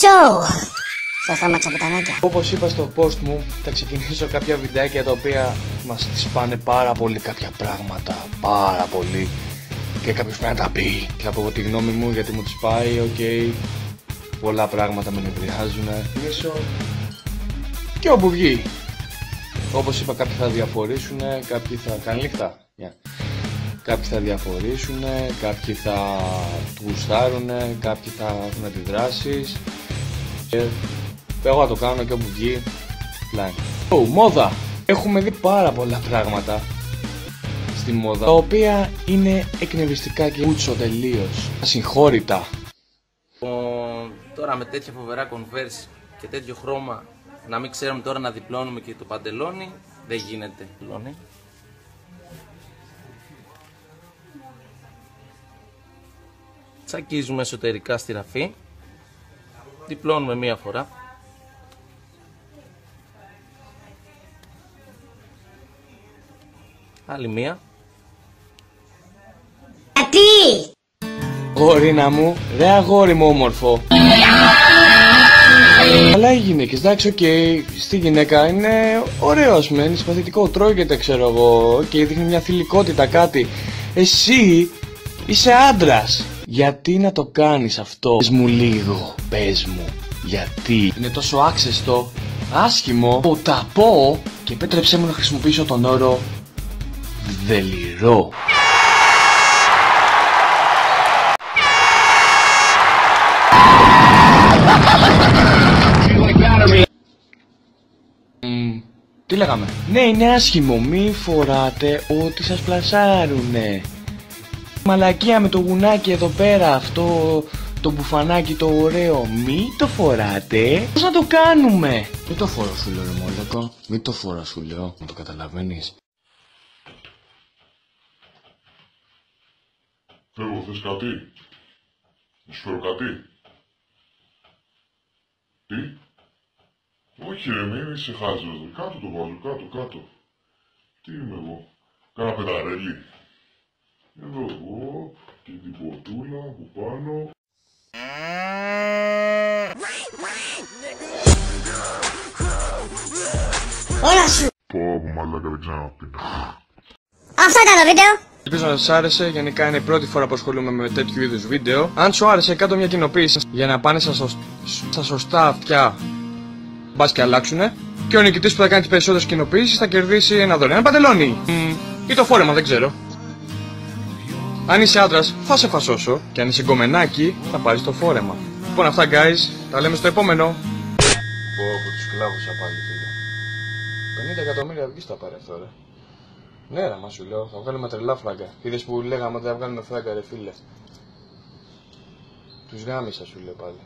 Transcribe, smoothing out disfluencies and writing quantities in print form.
show! Σας σταμάτησα πουτανάκια. Όπως είπα στο post μου, θα ξεκινήσω κάποια βιντεάκια τα οποία μας σπάνε πάρα πολύ κάποια πράγματα. Πάρα πολύ. Και κάποιος πρέπει να τα πει. Και θα πω τη γνώμη μου γιατί μου τις πάει, οκ. Πολλά πράγματα με νευριάζουν. Και όπου βγει. Όπως είπα, κάποιοι θα διαφορήσουν, κάποιοι θα κάνουν νύχτα. Κάποιοι θα διαφορήσουν, κάποιοι θα του γουστάρουν, κάποιοι θα έχουν αντιδράσεις. Εγώ θα το κάνω και όπου βγει. Μόδα! Έχουμε δει πάρα πολλά πράγματα στη μόδα, τα οποία είναι εκνευριστικά και ούτσο τελείως. Ασυγχώρητα. Τώρα με τέτοια φοβερά Converse και τέτοιο χρώμα, να μην ξέρουμε τώρα να διπλώνουμε και το παντελόνι, δεν γίνεται. Τσακίζουμε εσωτερικά στη ραφή, διπλώνουμε μία φορά. Άλλη μία. Γιατί? Γορίνα μου, ρε αγόρι μου όμορφο. Αλλά οι γυναίκες, εντάξει, οκ, στη γυναίκα είναι ωραίος μεν, συμπαθητικό, τρώγεται ξέρω εγώ, και δείχνει μια θηλυκότητα κάτι. Εσύ είσαι άντρας. Γιατί να το κάνεις αυτό? Πες μου λίγο, πες μου. Γιατί είναι τόσο άξεστο, άσχημο, που τα πω και επέτρεψέ μου να χρησιμοποιήσω τον όρο δελειρό. Τι λέγαμε? Ναι, είναι άσχημο, μη φοράτε ό,τι σας πλασάρουνε. Μαλακία με το γουνάκι εδώ πέρα, αυτό το μπουφανάκι το ωραίο, μη το φοράτε. Πώς να το κάνουμε? Μη το φορά σου λέω ρε μόλακο, μη το φορά σου λέω, να το καταλαβαίνεις. Φεύγω, θες κάτι? Να σου φέρω κάτι? Τι? Όχι ρε, μην είσαι χάζος, κάτω το βάζω, κάτω. Τι είμαι εγώ, κάνα πεταρέλι. Εδώ εγώ και την ποτούλα από πάνω. Όλα σου! Πω μαλάκα, δεν ξαναπίνω. Αυτό ήταν το βίντεο! Ελπίζω να σας άρεσε, γενικά είναι η πρώτη φορά που ασχολούμαι με τέτοιου είδους βίντεο. Αν σου άρεσε, κάτω μια κοινοποίηση για να πάνε στα σωστά αυτιά, μπας και αλλάξουνε. Και ο νικητής που θα κάνει τις περισσότερες κοινοποίησεις θα κερδίσει ένα δωρεάν παντελόνι. Ή το φόρεμα, δεν ξέρω. Αν είσαι άντρας, θα σε φασώσω. Και αν είσαι γκομενάκι, θα πάρεις το φόρεμα. Λοιπόν, αυτά guys, τα λέμε στο επόμενο. Πω από τους κλάβους πάλι, φίλε. 50 εκατομμύρια βγεις θα πάρει αυτό, ρε. Ναι, ρε, μα σου λέω, θα βγάλουμε τρελά φράγκα. Είδες που λέγαμε ότι θα βγάλουμε φράγκα, ρε φίλε. Τους γάμισα, σου λέω πάλι.